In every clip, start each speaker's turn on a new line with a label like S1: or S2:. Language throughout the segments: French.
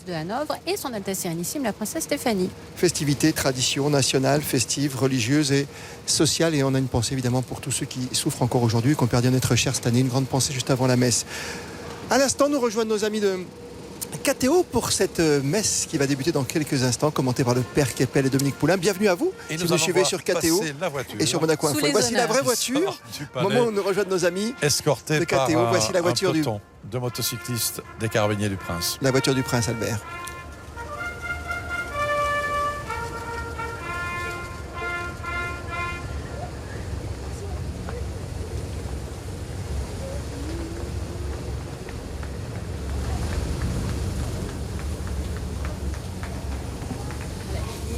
S1: de Hanovre et son Altesse Sérénissime, la princesse Stéphanie.
S2: Festivités, traditions nationales, festives, religieuses et sociales. Et on a une pensée évidemment pour tous ceux qui souffrent encore aujourd'hui et qui ont perdu un être cher cette année. Une grande pensée juste avant la messe. À l'instant, nous rejoignent nos amis de KTO pour cette messe qui va débuter dans quelques instants, commentée par le Père Keppel et Dominique Poulain. Bienvenue à vous.
S3: Et
S2: si vous nous suivez sur KTO et sur Monaco Info. Voici la vraie voiture. Au moment où nous rejoignent nos amis
S3: escortés
S2: de KTO.
S3: par
S2: Voici la voiture
S3: un peloton de motocyclistes des Carabiniers du Prince.
S2: La voiture du Prince Albert.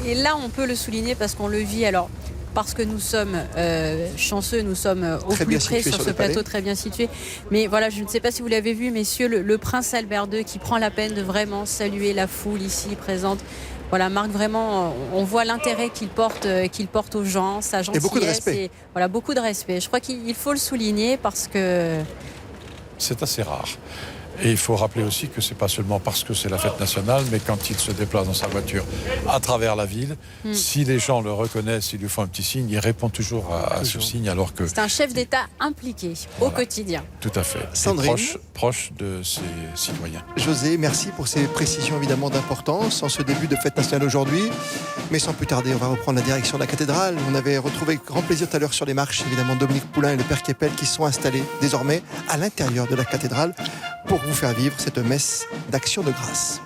S1: Et là, on peut le souligner parce qu'on le vit. Alors, parce que nous sommes chanceux, nous sommes au
S2: très
S1: plus
S2: bien
S1: près sur ce plateau très bien situé. Mais voilà, je ne sais pas si vous l'avez vu, messieurs, le prince Albert II qui prend la peine de vraiment saluer la foule ici présente. Voilà, marque vraiment, on voit l'intérêt qu'il porte aux gens, sa gentillesse.
S2: Et beaucoup de respect.
S1: Et, voilà, beaucoup de respect. Je crois qu'il faut le souligner parce que...
S3: C'est assez rare. Et il faut rappeler aussi que c'est pas seulement parce que c'est la fête nationale, mais quand il se déplace dans sa voiture à travers la ville, si les gens le reconnaissent, ils lui font un petit signe, il répond toujours à ce signe, alors que...
S1: C'est un chef d'État impliqué au quotidien.
S3: Tout à fait.
S2: Sandrine.
S3: Proche de ses citoyens.
S2: José, merci pour ces précisions évidemment d'importance en ce début de fête nationale aujourd'hui. Mais sans plus tarder, on va reprendre la direction de la cathédrale. On avait retrouvé avec grand plaisir tout à l'heure sur les marches, évidemment, Dominique Poulain et le Père Keppel qui sont installés désormais à l'intérieur de la cathédrale pour vous faire vivre cette messe d'action de grâce.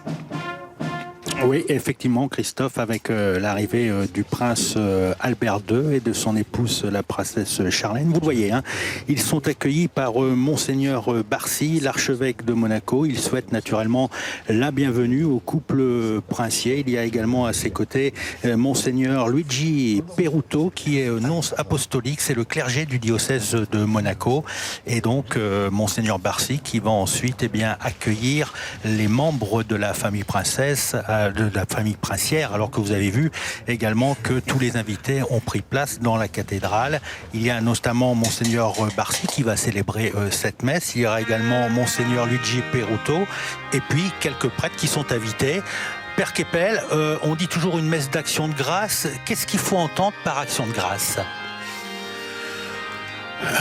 S4: Oui, effectivement, Christophe, avec l'arrivée du prince Albert II et de son épouse, la princesse Charlène. Vous le voyez, hein, ils sont accueillis par Monseigneur Barcy, l'archevêque de Monaco. Il souhaite naturellement la bienvenue au couple princier. Il y a également à ses côtés Monseigneur Luigi Peruto, qui est nonce apostolique. C'est le clergé du diocèse de Monaco. Et donc, Monseigneur Barcy qui va ensuite accueillir les membres de la famille princesse, de la famille princière, alors que vous avez vu également que tous les invités ont pris place dans la cathédrale. Il y a notamment Monseigneur Barcy qui va célébrer cette messe. Il y aura également Monseigneur Luigi Peruto et puis quelques prêtres qui sont invités. Père Keppel, on dit toujours une messe d'action de grâce. Qu'est-ce qu'il faut entendre par action de grâce ?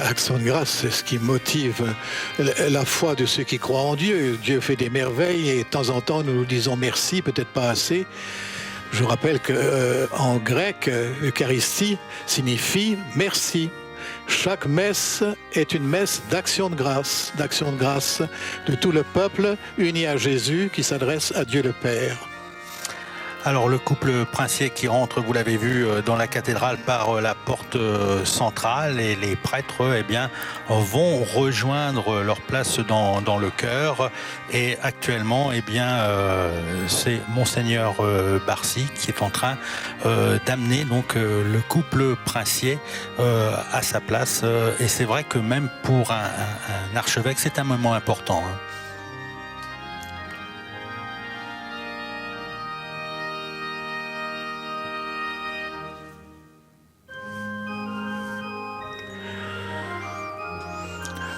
S5: Action de grâce, c'est ce qui motive la foi de ceux qui croient en Dieu. Dieu fait des merveilles et de temps en temps nous nous disons merci, peut-être pas assez. Je vous rappelle qu'en grec, Eucharistie signifie merci. Chaque messe est une messe d'action de grâce de tout le peuple uni à Jésus qui s'adresse à Dieu le Père.
S4: Alors le couple princier qui rentre, vous l'avez vu, dans la cathédrale par la porte centrale, et les prêtres, vont rejoindre leur place dans le chœur. Et actuellement, c'est Monseigneur Barcy qui est en train d'amener donc le couple princier à sa place. Et c'est vrai que même pour un archevêque, c'est un moment important, hein.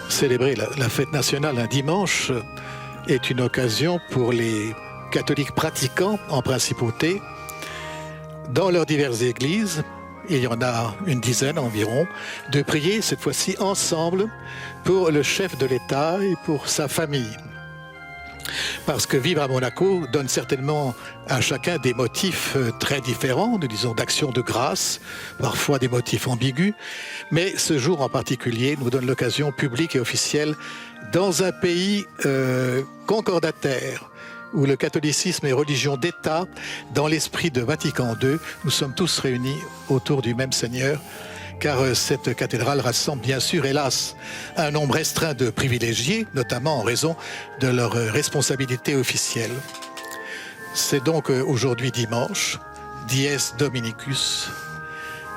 S5: Célébrer la fête nationale un dimanche est une occasion pour les catholiques pratiquants en principauté, dans leurs diverses églises, il y en a une dizaine environ, de prier cette fois-ci ensemble pour le chef de l'État et pour sa famille. Parce que vivre à Monaco donne certainement à chacun des motifs très différents, nous disons d'action de grâce, parfois des motifs ambigus, mais ce jour en particulier nous donne l'occasion publique et officielle dans un pays concordataire, où le catholicisme est religion d'État, dans l'esprit de Vatican II, nous sommes tous réunis autour du même Seigneur, car cette cathédrale rassemble bien sûr, hélas, un nombre restreint de privilégiés, notamment en raison de leur responsabilité officielle. C'est donc aujourd'hui dimanche, Dies Dominicus.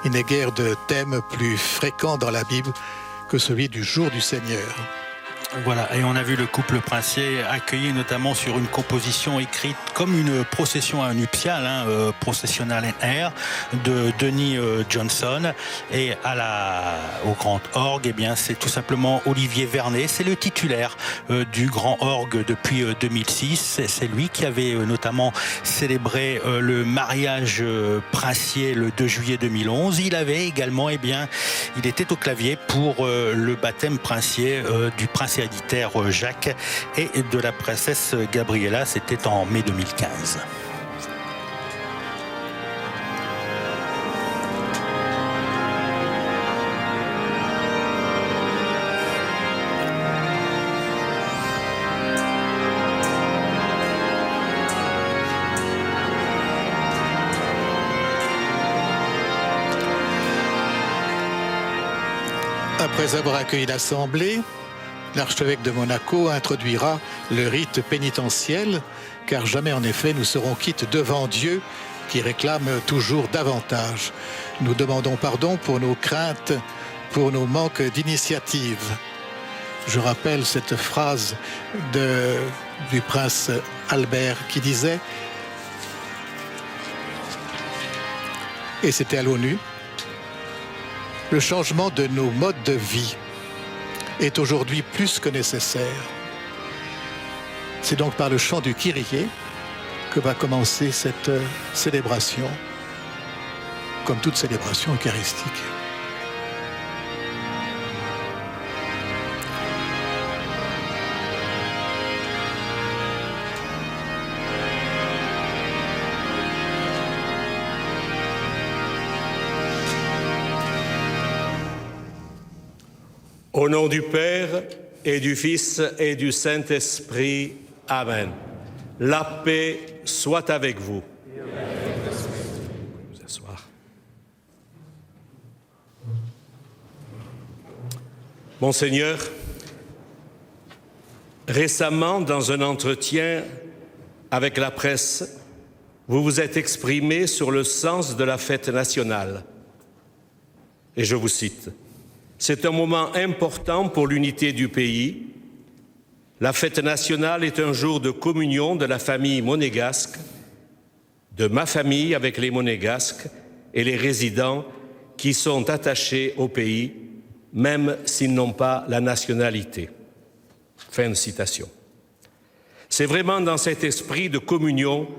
S5: Il n'est guère de thème plus fréquent dans la Bible que celui du jour du Seigneur.
S4: Voilà, et on a vu le couple princier accueilli notamment sur une composition écrite comme une procession nuptiale, Processional in Air, de Denis Johnson. Et au grand orgue, eh bien, c'est tout simplement Olivier Vernet. C'est le titulaire du grand orgue depuis 2006. C'est lui qui avait notamment célébré le mariage princier le 2 juillet 2011. Il avait également, il était au clavier pour le baptême princier du prince héréditaire Jacques et de la princesse Gabriella. C'était en mai 2015.
S5: Après avoir accueilli l'Assemblée, l'archevêque de Monaco introduira le rite pénitentiel, car jamais en effet nous serons quittes devant Dieu qui réclame toujours davantage. Nous demandons pardon pour nos craintes, pour nos manques d'initiative. Je rappelle cette phrase du prince Albert qui disait, et c'était à l'ONU, le changement de nos modes de vie est aujourd'hui plus que nécessaire. C'est donc par le chant du Kyrie que va commencer cette célébration, comme toute célébration eucharistique.
S6: Au nom du Père et du Fils et du Saint-Esprit. Amen. La paix soit avec vous. Vous asseoir. Monseigneur, récemment, dans un entretien avec la presse, vous vous êtes exprimé sur le sens de la fête nationale. Et je vous cite. C'est un moment important pour l'unité du pays. La fête nationale est un jour de communion de la famille monégasque, de ma famille avec les monégasques et les résidents qui sont attachés au pays, même s'ils n'ont pas la nationalité. Fin de citation. C'est vraiment dans cet esprit de communion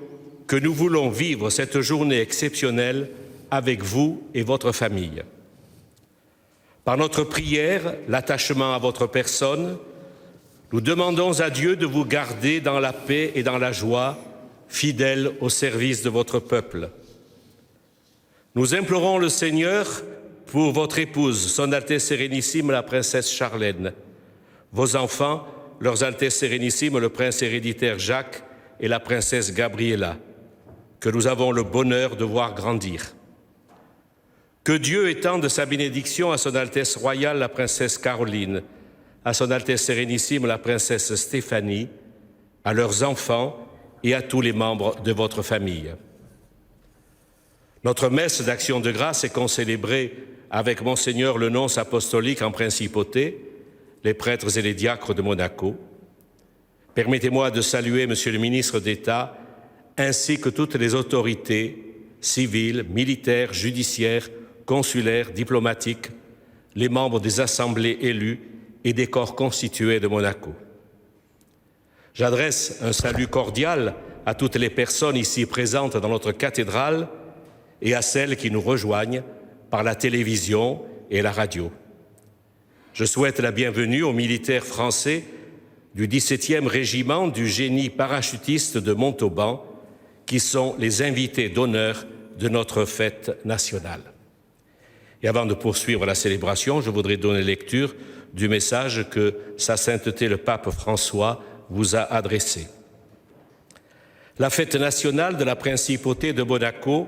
S6: que nous voulons vivre cette journée exceptionnelle avec vous et votre famille. Par notre prière, l'attachement à votre personne, nous demandons à Dieu de vous garder dans la paix et dans la joie, fidèles au service de votre peuple. Nous implorons le Seigneur pour votre épouse, Son Altesse Sérénissime la princesse Charlène, vos enfants, leurs Altesses Sérénissimes le prince héréditaire Jacques et la princesse Gabriella, que nous avons le bonheur de voir grandir. Que Dieu étende sa bénédiction à Son Altesse royale la princesse Caroline, à Son Altesse Sérénissime la princesse Stéphanie, à leurs enfants et à tous les membres de votre famille. Notre messe d'action de grâce est concélébrée avec Monseigneur le nonce apostolique en principauté, les prêtres et les diacres de Monaco. Permettez-moi de saluer Monsieur le ministre d'État ainsi que toutes les autorités civiles, militaires, judiciaires, consulaires, diplomatiques, les membres des assemblées élues et des corps constitués de Monaco. J'adresse un salut cordial à toutes les personnes ici présentes dans notre cathédrale et à celles qui nous rejoignent par la télévision et la radio. Je souhaite la bienvenue aux militaires français du 17e régiment du génie parachutiste de Montauban, qui sont les invités d'honneur de notre fête nationale. Et avant de poursuivre la célébration, je voudrais donner lecture du message que Sa Sainteté le Pape François vous a adressé. La fête nationale de la Principauté de Monaco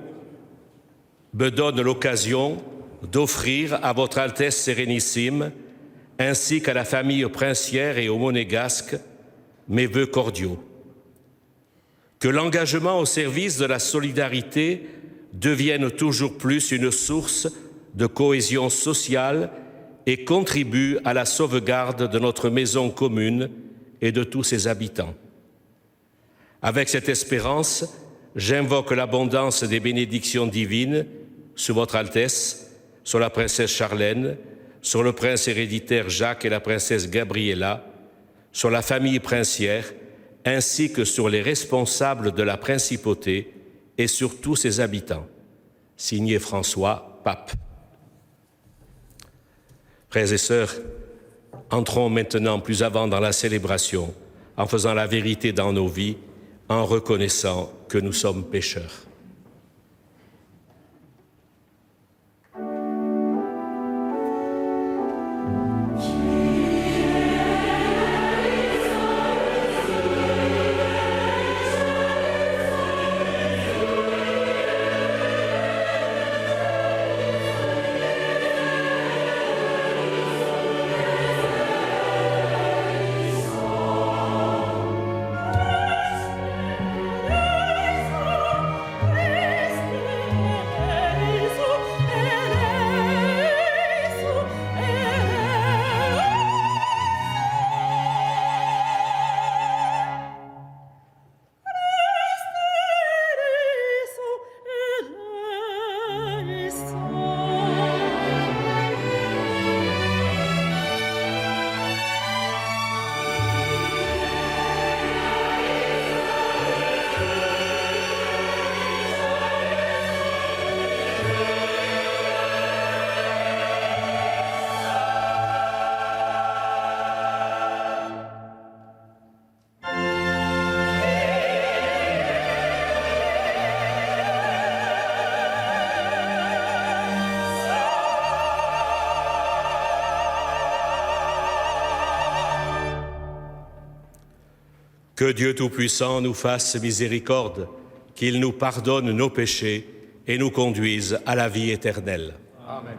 S6: me donne l'occasion d'offrir à votre Altesse Sérénissime, ainsi qu'à la famille princière et aux monégasques, mes vœux cordiaux. Que l'engagement au service de la solidarité devienne toujours plus une source de cohésion sociale et contribue à la sauvegarde de notre maison commune et de tous ses habitants. Avec cette espérance, j'invoque l'abondance des bénédictions divines sur Votre Altesse, sur la princesse Charlène, sur le prince héréditaire Jacques et la princesse Gabriella, sur la famille princière, ainsi que sur les responsables de la principauté et sur tous ses habitants. Signé François, pape. Frères et sœurs, entrons maintenant plus avant dans la célébration, en faisant la vérité dans nos vies, en reconnaissant que nous sommes pécheurs. Que Dieu Tout-Puissant nous fasse miséricorde, qu'il nous pardonne nos péchés et nous conduise à la vie éternelle. Amen.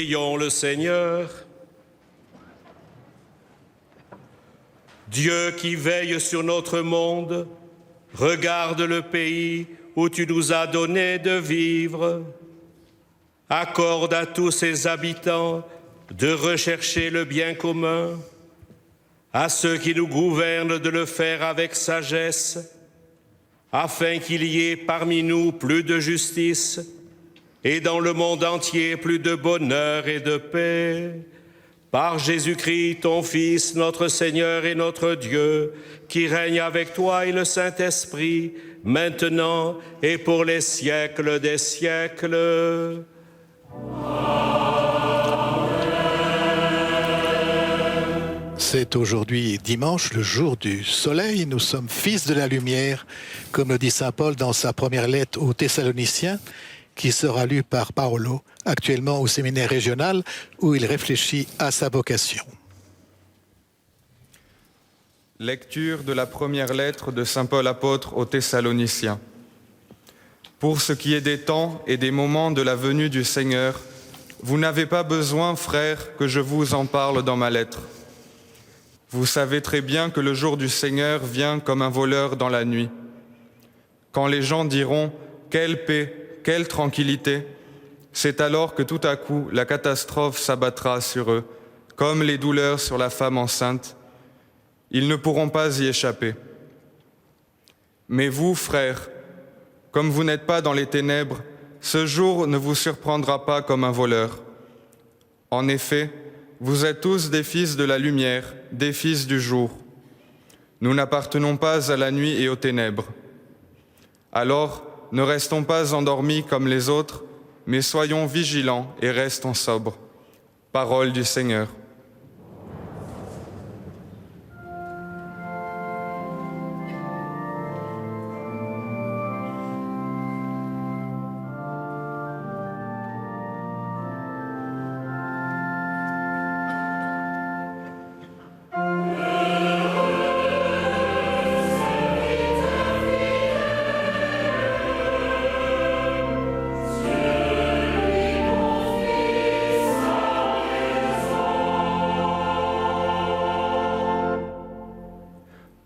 S6: prions le Seigneur. Dieu qui veille sur notre monde, regarde le pays où tu nous as donné de vivre. Accorde à tous ses habitants de rechercher le bien commun, à ceux qui nous gouvernent de le faire avec sagesse, afin qu'il y ait parmi nous plus de justice et dans le monde entier plus de bonheur et de paix. Par Jésus-Christ, ton Fils, notre Seigneur et notre Dieu, qui règne avec toi et le Saint-Esprit, maintenant et pour les siècles des siècles.
S5: C'est aujourd'hui dimanche, le jour du soleil. Nous sommes fils de la lumière, comme le dit saint Paul dans sa première lettre aux Thessaloniciens, qui sera lue par Paolo, actuellement au séminaire régional, où il réfléchit à sa vocation.
S7: Lecture de la première lettre de saint Paul apôtre aux Thessaloniciens. Pour ce qui est des temps et des moments de la venue du Seigneur, vous n'avez pas besoin, frères, que je vous en parle dans ma lettre. Vous savez très bien que le jour du Seigneur vient comme un voleur dans la nuit. Quand les gens diront « Quelle paix, quelle tranquillité !» c'est alors que tout à coup la catastrophe s'abattra sur eux, comme les douleurs sur la femme enceinte. Ils ne pourront pas y échapper. Mais vous, frères, comme vous n'êtes pas dans les ténèbres, ce jour ne vous surprendra pas comme un voleur. En effet, vous êtes tous des fils de la lumière, des fils du jour. Nous n'appartenons pas à la nuit et aux ténèbres. Alors, ne restons pas endormis comme les autres, mais soyons vigilants et restons sobres. Parole du Seigneur.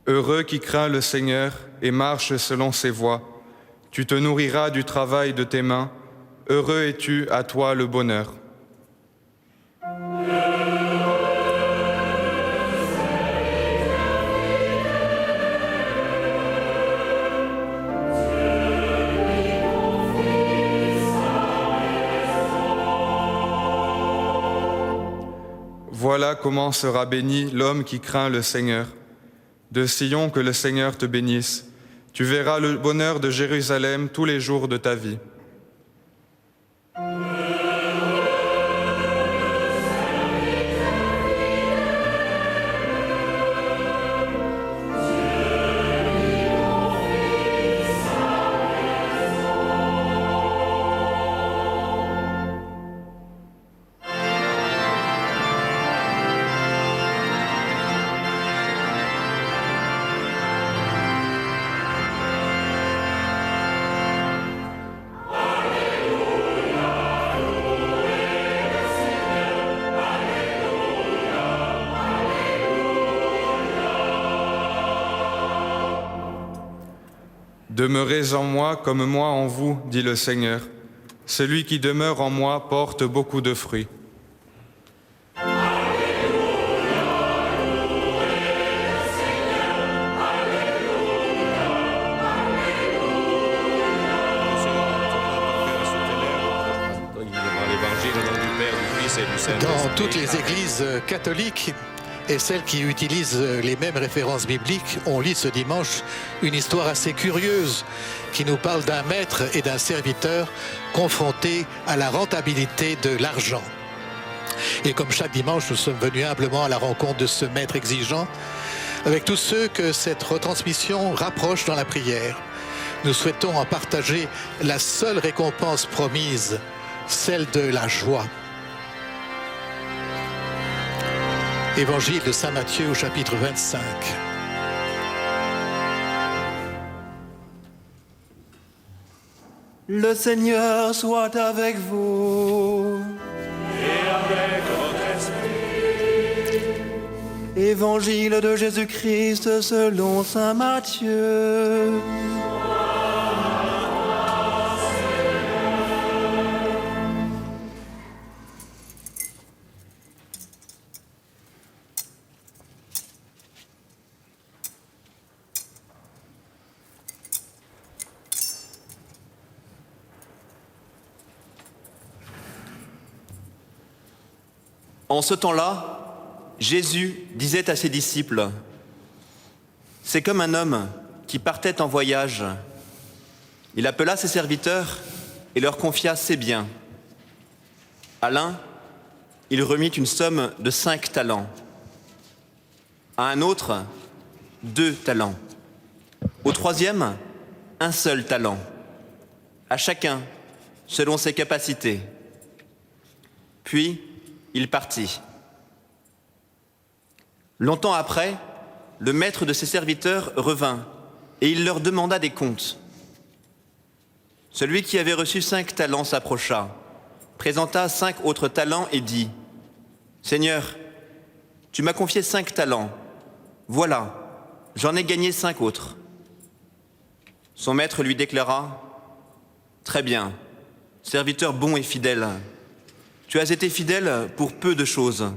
S7: Heureux qui craint le Seigneur et marche selon ses voies. Tu te nourriras du travail de tes mains. Heureux es-tu, à toi le bonheur. Voilà comment sera béni l'homme qui craint le Seigneur. De Sion, que le Seigneur te bénisse. Tu verras le bonheur de Jérusalem tous les jours de ta vie. Demeurez en moi comme moi en vous, dit le Seigneur. Celui qui demeure en moi porte beaucoup de fruits.
S5: Dans toutes les églises catholiques et celles qui utilisent les mêmes références bibliques, on lit ce dimanche une histoire assez curieuse qui nous parle d'un maître et d'un serviteur confrontés à la rentabilité de l'argent. Et comme chaque dimanche, nous sommes venus humblement à la rencontre de ce maître exigeant, avec tous ceux que cette retransmission rapproche dans la prière. Nous souhaitons en partager la seule récompense promise, celle de la joie. Évangile de saint Matthieu au chapitre 25.
S8: Le Seigneur soit avec vous.
S6: Et
S8: Évangile de Jésus-Christ selon saint Matthieu.
S9: En ce temps-là, Jésus disait à ses disciples, « C'est comme un homme qui partait en voyage. Il appela ses serviteurs et leur confia ses biens. À l'un, il remit une somme de 5 talents. À un autre, 2 talents. Au troisième, un seul talent. À chacun, selon ses capacités. Puis, il partit. Longtemps après, le maître de ses serviteurs revint et il leur demanda des comptes. Celui qui avait reçu 5 talents s'approcha, présenta 5 autres talents et dit « Seigneur, tu m'as confié 5 talents. Voilà, j'en ai gagné 5 autres. » Son maître lui déclara « Très bien, serviteur bon et fidèle. Tu as été fidèle pour peu de choses.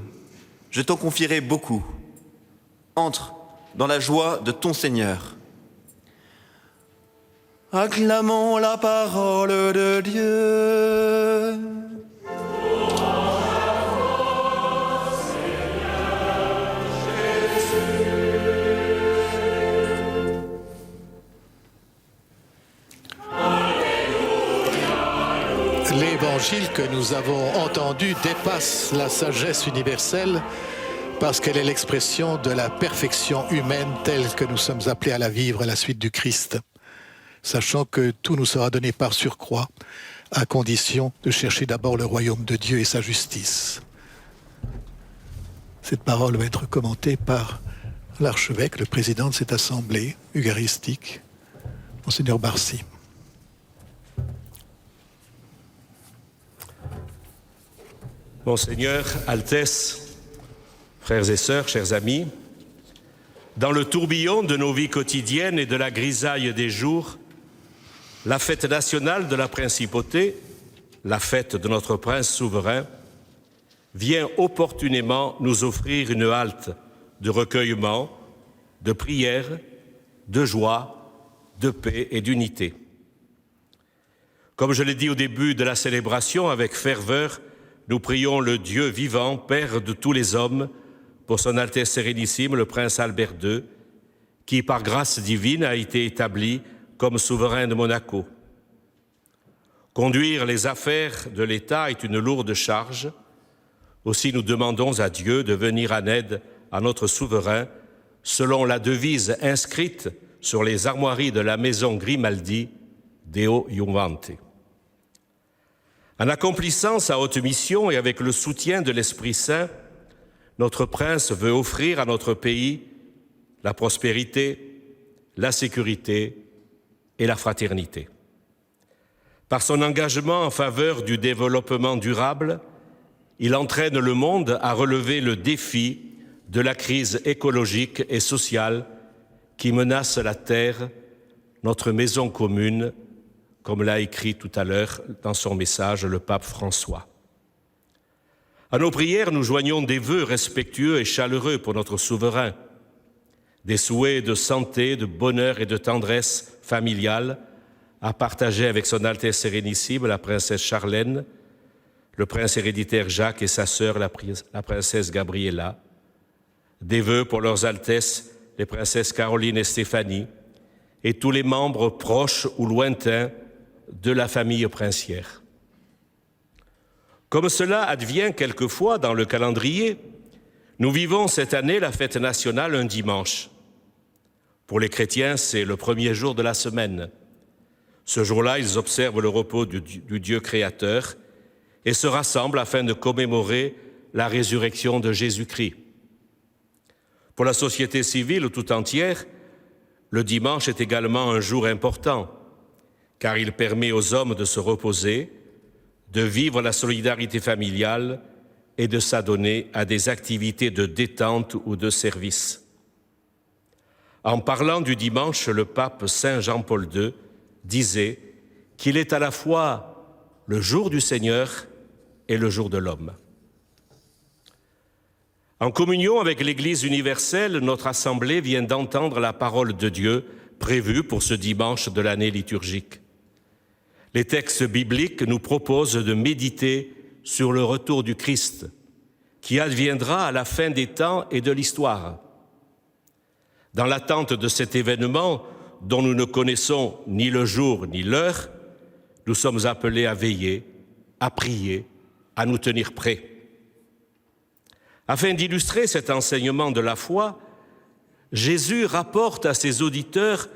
S9: Je t'en confierai beaucoup. Entre dans la joie de ton Seigneur. »
S8: Acclamons la parole de Dieu.
S5: L'évangile que nous avons entendu dépasse la sagesse universelle parce qu'elle est l'expression de la perfection humaine telle que nous sommes appelés à la vivre à la suite du Christ, sachant que tout nous sera donné par surcroît, à condition de chercher d'abord le royaume de Dieu et sa justice. Cette parole va être commentée par l'archevêque, le président de cette assemblée eucharistique, Monseigneur Barcy.
S6: Monseigneur, Altesse, frères et sœurs, chers amis, dans le tourbillon de nos vies quotidiennes et de la grisaille des jours, la fête nationale de la principauté, la fête de notre prince souverain, vient opportunément nous offrir une halte de recueillement, de prière, de joie, de paix et d'unité. Comme je l'ai dit au début de la célébration, avec ferveur, nous prions le Dieu vivant, Père de tous les hommes, pour son Altesse Sérénissime, le prince Albert II, qui, par grâce divine, a été établi comme souverain de Monaco. Conduire les affaires de l'État est une lourde charge. Aussi, nous demandons à Dieu de venir en aide à notre souverain, selon la devise inscrite sur les armoiries de la maison Grimaldi, Deo Iuvante. En accomplissant sa haute mission et avec le soutien de l'Esprit Saint, notre prince veut offrir à notre pays la prospérité, la sécurité et la fraternité. Par son engagement en faveur du développement durable, il entraîne le monde à relever le défi de la crise écologique et sociale qui menace la Terre, notre maison commune, comme l'a écrit tout à l'heure dans son message le pape François. À nos prières, nous joignons des vœux respectueux et chaleureux pour notre souverain, des souhaits de santé, de bonheur et de tendresse familiale à partager avec son Altesse Sérénissime, la princesse Charlène, le prince héréditaire Jacques et sa sœur, la princesse Gabriella, des vœux pour leurs Altesses, les princesses Caroline et Stéphanie, et tous les membres proches ou lointains de la famille princière. Comme cela advient quelquefois dans le calendrier, nous vivons cette année la fête nationale un dimanche. Pour les chrétiens, c'est le premier jour de la semaine. Ce jour-là, ils observent le repos du Dieu créateur et se rassemblent afin de commémorer la résurrection de Jésus-Christ. Pour la société civile tout entière, le dimanche est également un jour important, car il permet aux hommes de se reposer, de vivre la solidarité familiale et de s'adonner à des activités de détente ou de service. En parlant du dimanche, le pape Saint Jean-Paul II disait qu'il est à la fois le jour du Seigneur et le jour de l'homme. En communion avec l'Église universelle, notre Assemblée vient d'entendre la parole de Dieu prévue pour ce dimanche de l'année liturgique. Les textes bibliques nous proposent de méditer sur le retour du Christ, qui adviendra à la fin des temps et de l'histoire. Dans l'attente de cet événement, dont nous ne connaissons ni le jour ni l'heure, nous sommes appelés à veiller, à prier, à nous tenir prêts. Afin d'illustrer cet enseignement de la foi, Jésus rapporte à ses auditeurs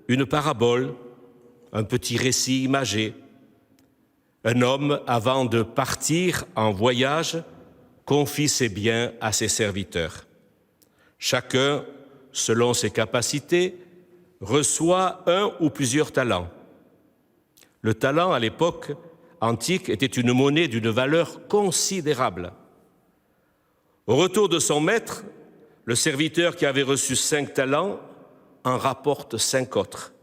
S6: une parabole, un petit récit imagé. Un homme, avant de partir en voyage, confie ses biens à ses serviteurs. Chacun, selon ses capacités, reçoit un ou plusieurs talents. Le talent, à l'époque antique, était une monnaie d'une valeur considérable. Au retour de son maître, le serviteur qui avait reçu 5 talents en rapporte 5 autres.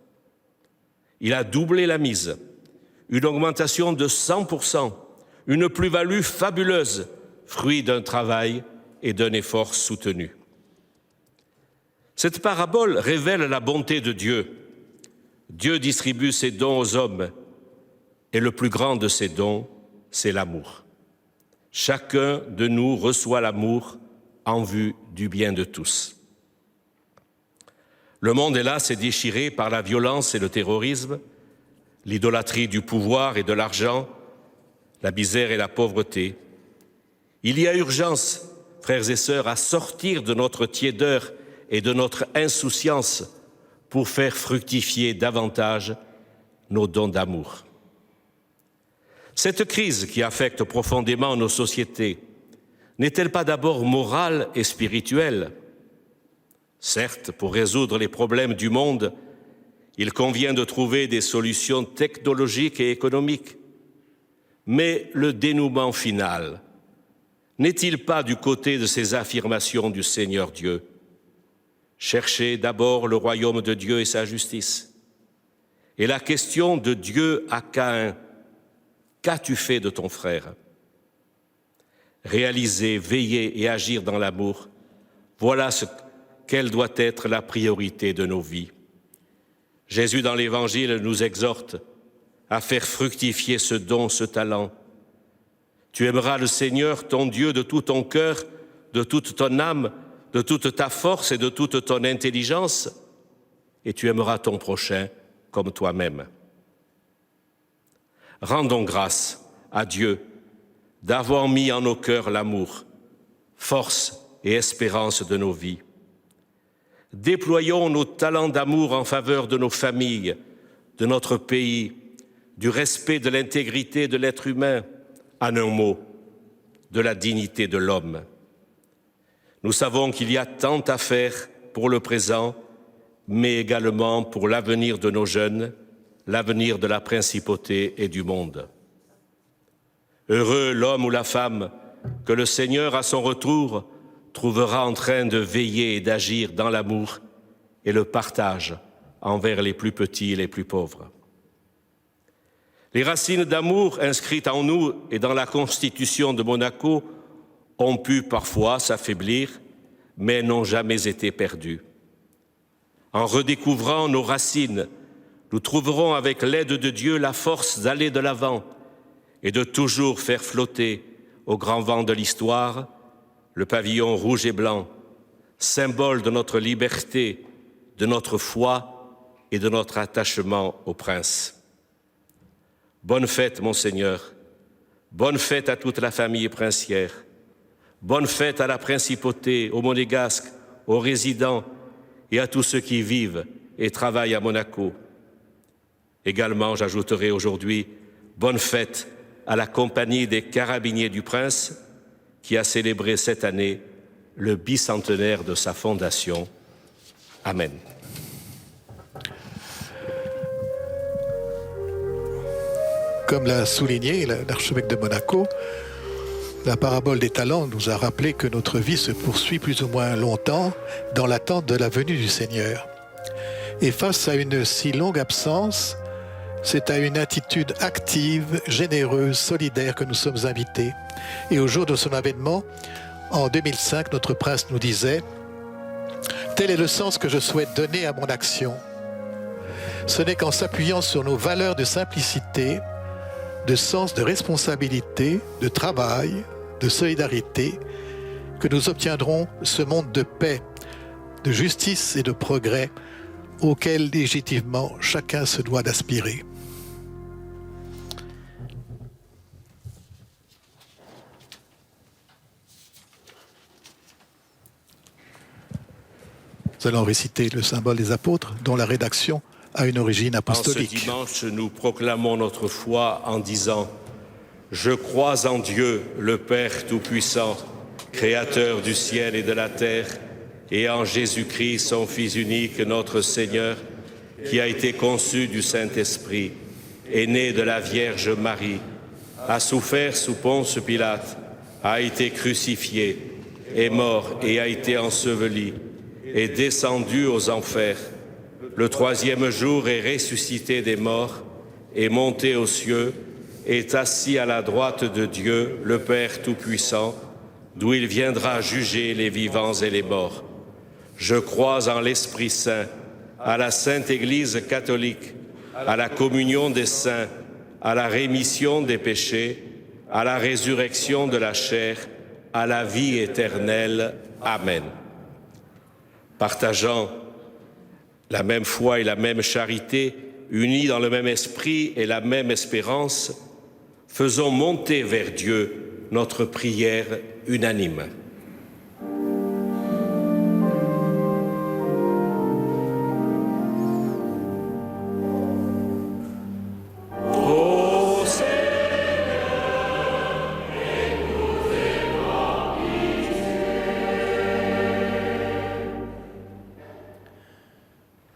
S6: Il a doublé la mise, une augmentation de 100%, une plus-value fabuleuse, fruit d'un travail et d'un effort soutenu. Cette parabole révèle la bonté de Dieu. Dieu distribue ses dons aux hommes, et le plus grand de ces dons, c'est l'amour. Chacun de nous reçoit l'amour en vue du bien de tous. Le monde, hélas, est déchiré par la violence et le terrorisme, l'idolâtrie du pouvoir et de l'argent, la misère et la pauvreté. Il y a urgence, frères et sœurs, à sortir de notre tiédeur et de notre insouciance pour faire fructifier davantage nos dons d'amour. Cette crise qui affecte profondément nos sociétés n'est-elle pas d'abord morale et spirituelle ? Certes, pour résoudre les problèmes du monde, il convient de trouver des solutions technologiques et économiques. Mais le dénouement final n'est-il pas du côté de ces affirmations du Seigneur Dieu ? Cherchez d'abord le royaume de Dieu et sa justice. Et la question de Dieu à Caïn, qu'as-tu fait de ton frère ? Réaliser, veiller et agir dans l'amour, voilà quelle doit être la priorité de nos vies. Jésus dans l'Évangile nous exhorte à faire fructifier ce don, ce talent. Tu aimeras le Seigneur, ton Dieu, de tout ton cœur, de toute ton âme, de toute ta force et de toute ton intelligence, et tu aimeras ton prochain comme toi-même. Rendons grâce à Dieu d'avoir mis en nos cœurs l'amour, force et espérance de nos vies. Déployons nos talents d'amour en faveur de nos familles, de notre pays, du respect de l'intégrité de l'être humain, en un mot, de la dignité de l'homme. Nous savons qu'il y a tant à faire pour le présent, mais également pour l'avenir de nos jeunes, l'avenir de la principauté et du monde. Heureux l'homme ou la femme que le Seigneur, à son retour, trouvera en train de veiller et d'agir dans l'amour et le partage envers les plus petits et les plus pauvres. Les racines d'amour inscrites en nous et dans la Constitution de Monaco ont pu parfois s'affaiblir, mais n'ont jamais été perdues. En redécouvrant nos racines, nous trouverons avec l'aide de Dieu la force d'aller de l'avant et de toujours faire flotter au grand vent de l'histoire le pavillon rouge et blanc, symbole de notre liberté, de notre foi et de notre attachement au Prince. Bonne fête, Monseigneur, bonne fête à toute la famille princière, bonne fête à la principauté, aux Monégasques, aux résidents et à tous ceux qui vivent et travaillent à Monaco. Également, j'ajouterai aujourd'hui, bonne fête à la compagnie des Carabiniers du Prince, qui a célébré cette année le bicentenaire de sa fondation. Amen.
S5: Comme l'a souligné l'archevêque de Monaco, La parabole des talents nous a rappelé que notre vie se poursuit plus ou moins longtemps dans l'attente de la venue du Seigneur. Et face à une si longue absence, c'est à une attitude active, généreuse, solidaire que nous sommes invités. Et au jour de son avènement, en 2005, notre prince nous disait « Tel est le sens que je souhaite donner à mon action. Ce n'est qu'en s'appuyant sur nos valeurs de simplicité, de sens de responsabilité, de travail, de solidarité, que nous obtiendrons ce monde de paix, de justice et de progrès auquel légitimement chacun se doit d'aspirer. » Nous allons réciter le symbole des apôtres dont la rédaction a une origine apostolique.
S6: En ce dimanche, nous proclamons notre foi en disant « Je crois en Dieu, le Père Tout-Puissant, Créateur du ciel et de la terre, et en Jésus-Christ, son Fils unique, notre Seigneur, qui a été conçu du Saint-Esprit, est né de la Vierge Marie, a souffert sous Ponce Pilate, a été crucifié, est mort et a été enseveli, est descendu aux enfers. Le troisième jour est ressuscité des morts, est monté aux cieux, est assis à la droite de Dieu, le Père Tout-Puissant, d'où il viendra juger les vivants et les morts. Je crois en l'Esprit Saint, à la Sainte Église catholique, à la communion des saints, à la rémission des péchés, à la résurrection de la chair, à la vie éternelle. Amen. Partageant la même foi et la même charité, unis dans le même esprit et la même espérance, faisons monter vers Dieu notre prière unanime.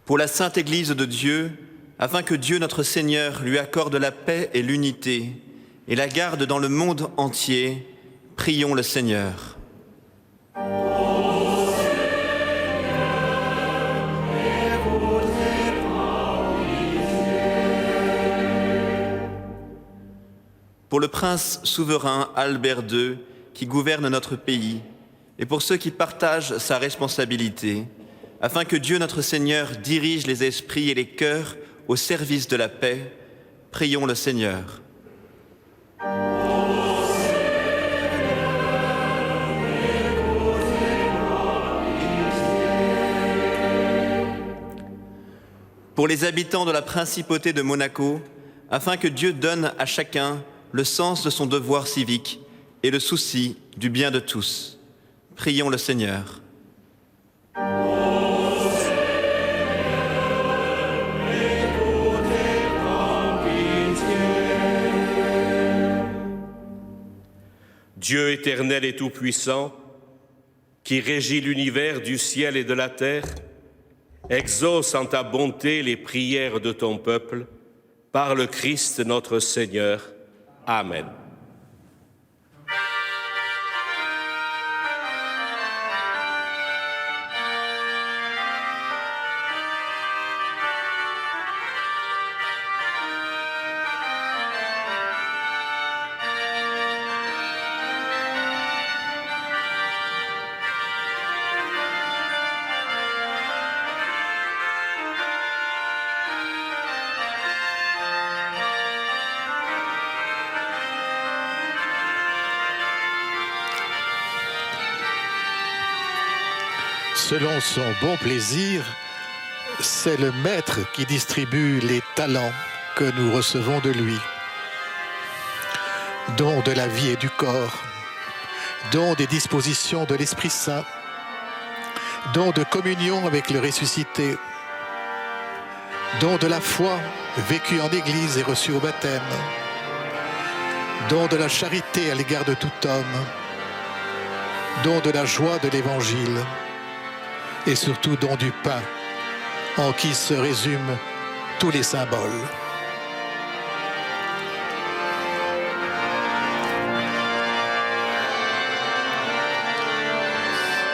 S9: Pour la Sainte Église de Dieu, afin que Dieu notre Seigneur lui accorde la paix et l'unité et la garde dans le monde entier, prions le Seigneur. Pour le prince souverain Albert II, qui gouverne notre pays, et pour ceux qui partagent sa responsabilité, afin que Dieu notre Seigneur dirige les esprits et les cœurs au service de la paix, prions le Seigneur. Pour les habitants de la principauté de Monaco, afin que Dieu donne à chacun le sens de son devoir civique et le souci du bien de tous, prions le Seigneur.
S6: Dieu éternel et tout-puissant, qui régit l'univers du ciel et de la terre, exauce en ta bonté les prières de ton peuple, par le Christ notre Seigneur. Amen.
S5: Selon son bon plaisir, c'est le Maître qui distribue les talents que nous recevons de lui. Don de la vie et du corps, don des dispositions de l'Esprit Saint, don de communion avec le ressuscité, don de la foi vécue en Église et reçue au baptême, don de la charité à l'égard de tout homme, don de la joie de l'Évangile, et surtout don du pain, en qui se résument tous les symboles.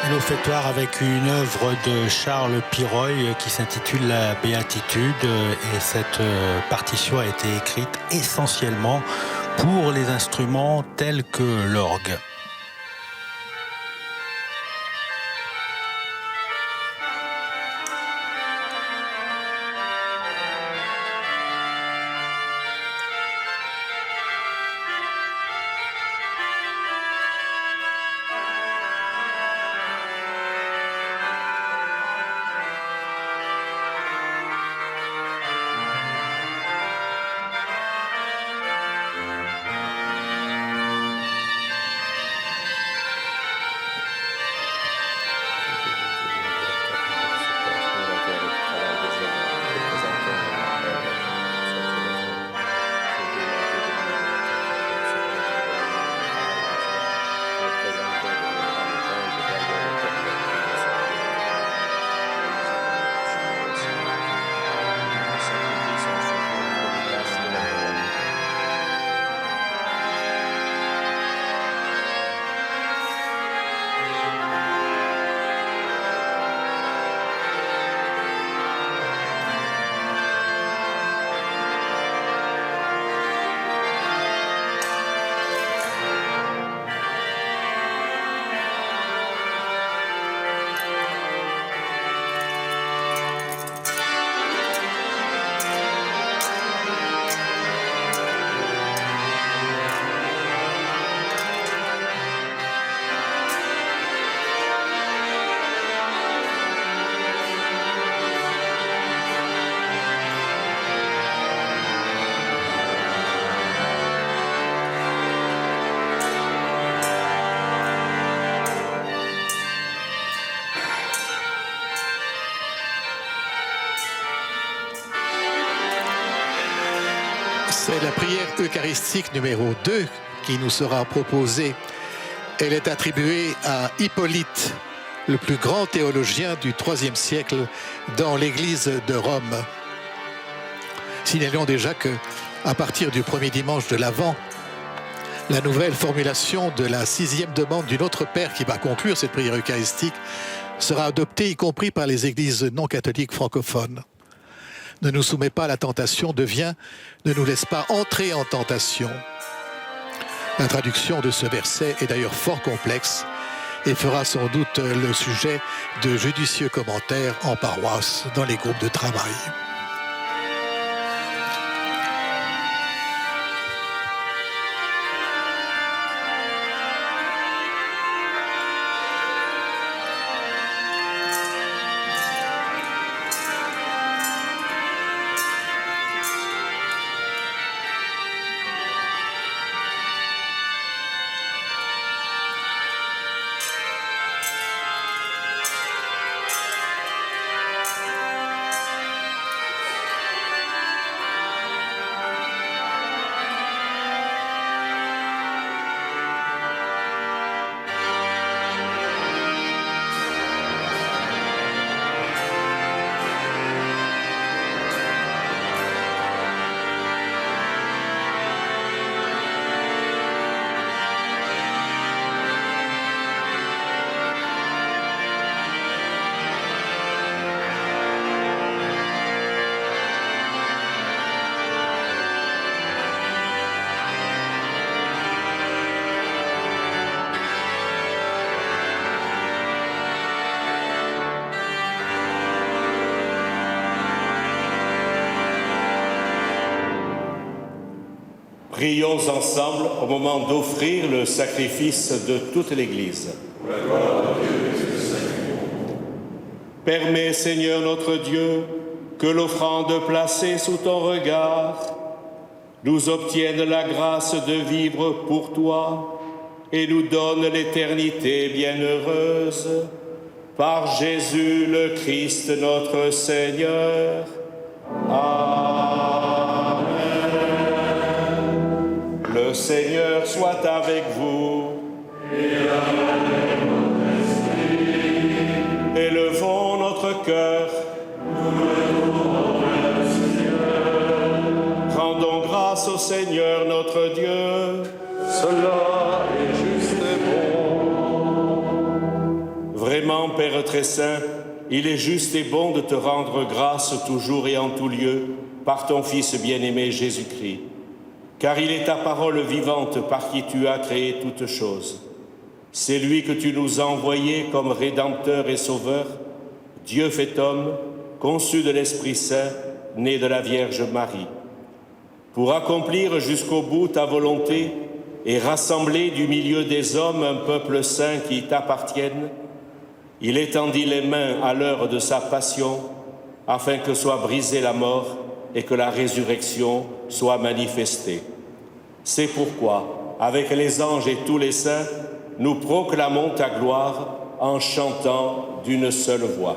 S4: Et l'offertoire avec une œuvre de Charles Pireuil qui s'intitule La Béatitude. Et cette partition a été écrite essentiellement pour les instruments tels que l'orgue.
S5: C'est la prière eucharistique numéro 2 qui nous sera proposée. Elle est attribuée à Hippolyte, le plus grand théologien du IIIe siècle dans l'Église de Rome. Signalons déjà que, à partir du premier dimanche de l'Avent, la nouvelle formulation de la 6e demande du Notre Père qui va conclure cette prière eucharistique sera adoptée, y compris par les églises non catholiques francophones. Ne nous soumets pas à la tentation devient « ne nous laisse pas entrer en tentation ». La traduction de ce verset est d'ailleurs fort complexe et fera sans doute le sujet de judicieux commentaires en paroisse dans les groupes de travail.
S6: Prions ensemble au moment d'offrir le sacrifice de toute l'Église. Permets, Seigneur notre Dieu, que l'offrande placée sous ton regard nous obtienne la grâce de vivre pour toi et nous donne l'éternité bienheureuse. Par Jésus le Christ notre Seigneur. Amen. Le Seigneur soit avec vous. Et avec votre esprit. Élevons notre cœur. Nous élevons le Seigneur. Rendons grâce au Seigneur notre Dieu. Cela est juste et bon. Vraiment très saint, il est juste et bon de te rendre grâce toujours et en tout lieu par ton Fils bien-aimé Jésus-Christ. Car il est ta parole vivante par qui tu as créé toutes choses. C'est lui que tu nous as envoyé comme Rédempteur et Sauveur, Dieu fait homme, conçu de l'Esprit Saint, né de la Vierge Marie. Pour accomplir jusqu'au bout ta volonté et rassembler du milieu des hommes un peuple saint qui t'appartienne, il étendit les mains à l'heure de sa passion afin que soit brisée la mort et que la résurrection soit manifestée. C'est pourquoi, avec les anges et tous les saints, nous proclamons ta gloire en chantant d'une seule voix.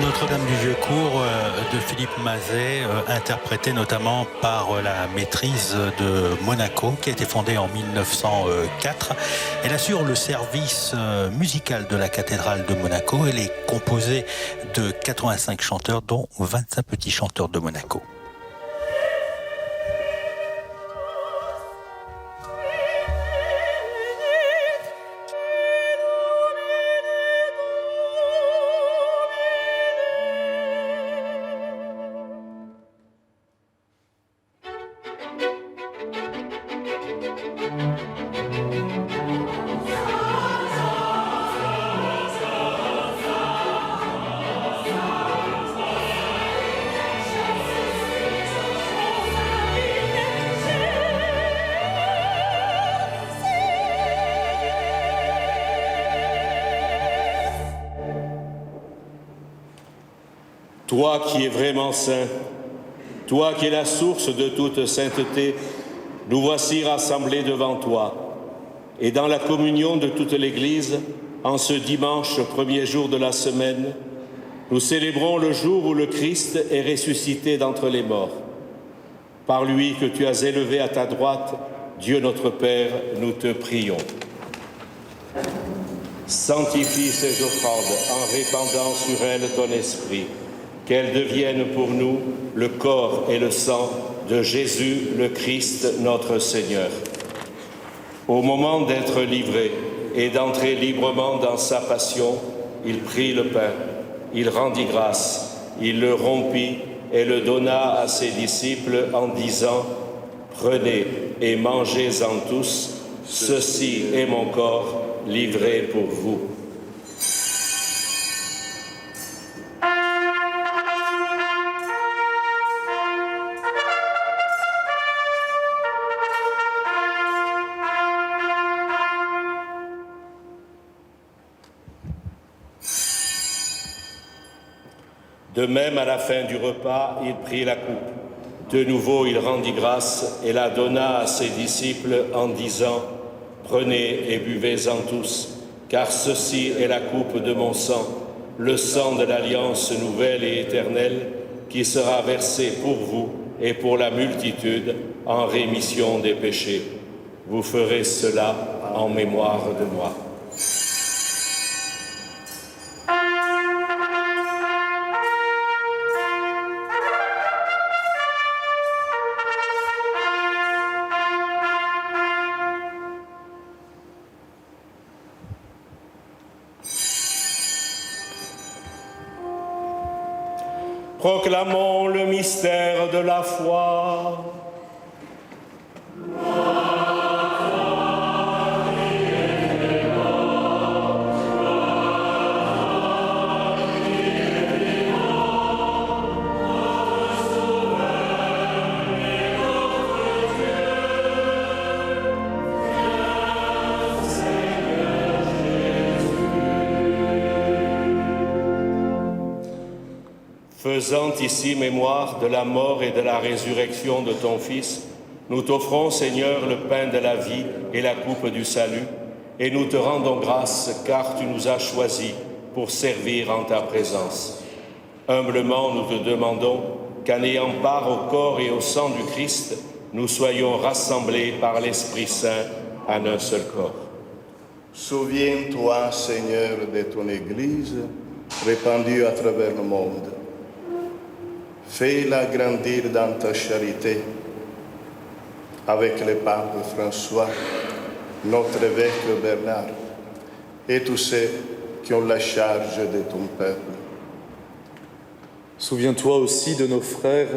S4: Notre-Dame du Vieux-Cours de Philippe Mazet, interprété notamment par la maîtrise de Monaco, qui a été fondée en 1904. Elle assure le service musical de la cathédrale de Monaco. Elle est composée de 85 chanteurs, dont 25 petits chanteurs de Monaco.
S6: Toi qui es vraiment saint, toi qui es la source de toute sainteté, nous voici rassemblés devant toi. Et dans la communion de toute l'Église, en ce dimanche, premier jour de la semaine, nous célébrons le jour où le Christ est ressuscité d'entre les morts. Par lui que tu as élevé à ta droite, Dieu notre Père, nous te prions. Sanctifie ces offrandes en répandant sur elles ton esprit, qu'elles deviennent pour nous le corps et le sang de Jésus le Christ notre Seigneur. Au moment d'être livré et d'entrer librement dans sa passion, il prit le pain, il rendit grâce, il le rompit et le donna à ses disciples en disant « Prenez et mangez-en tous, ceci est mon corps livré pour vous. » De même, à la fin du repas, il prit la coupe. De nouveau, il rendit grâce et la donna à ses disciples en disant « Prenez et buvez-en tous, car ceci est la coupe de mon sang, le sang de l'alliance nouvelle et éternelle, qui sera versé pour vous et pour la multitude en rémission des péchés. Vous ferez cela en mémoire de moi. » Proclamons le mystère de la foi. Faisant ici mémoire de la mort et de la résurrection de ton Fils, Nous t'offrons, Seigneur, le pain de la vie et la coupe du salut, et nous te rendons grâce car tu nous as choisis pour servir en ta présence. Humblement, nous te demandons qu'en ayant part au corps et au sang du Christ, nous soyons rassemblés par l'Esprit Saint en un seul corps.
S10: Souviens-toi, Seigneur, de ton Église répandue à travers le monde. Fais-la grandir dans ta charité avec le pape François, notre évêque Bernard et tous ceux qui ont la charge de ton peuple.
S11: Souviens-toi aussi de nos frères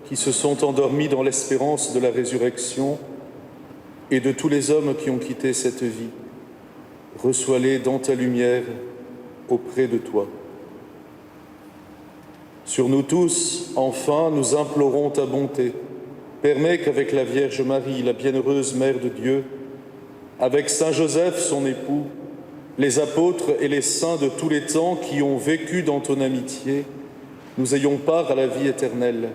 S11: qui se sont endormis dans l'espérance de la résurrection et de tous les hommes qui ont quitté cette vie. Reçois-les dans ta lumière auprès de toi. Sur nous tous, enfin, nous implorons ta bonté. Permets qu'avec la Vierge Marie, la bienheureuse Mère de Dieu, avec Saint Joseph, son époux, les apôtres et les saints de tous les temps qui ont vécu dans ton amitié, nous ayons part à la vie éternelle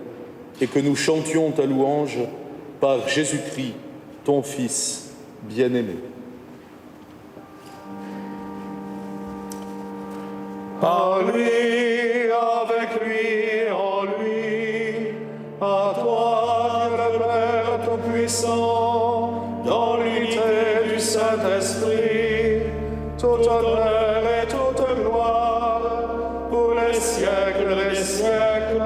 S11: et que nous chantions ta louange par Jésus-Christ, ton Fils bien-aimé.
S8: Par lui, avec lui, en lui, à toi, Dieu le Père Tout-Puissant, dans l'unité du Saint-Esprit, tout honneur et toute gloire, pour les siècles des siècles.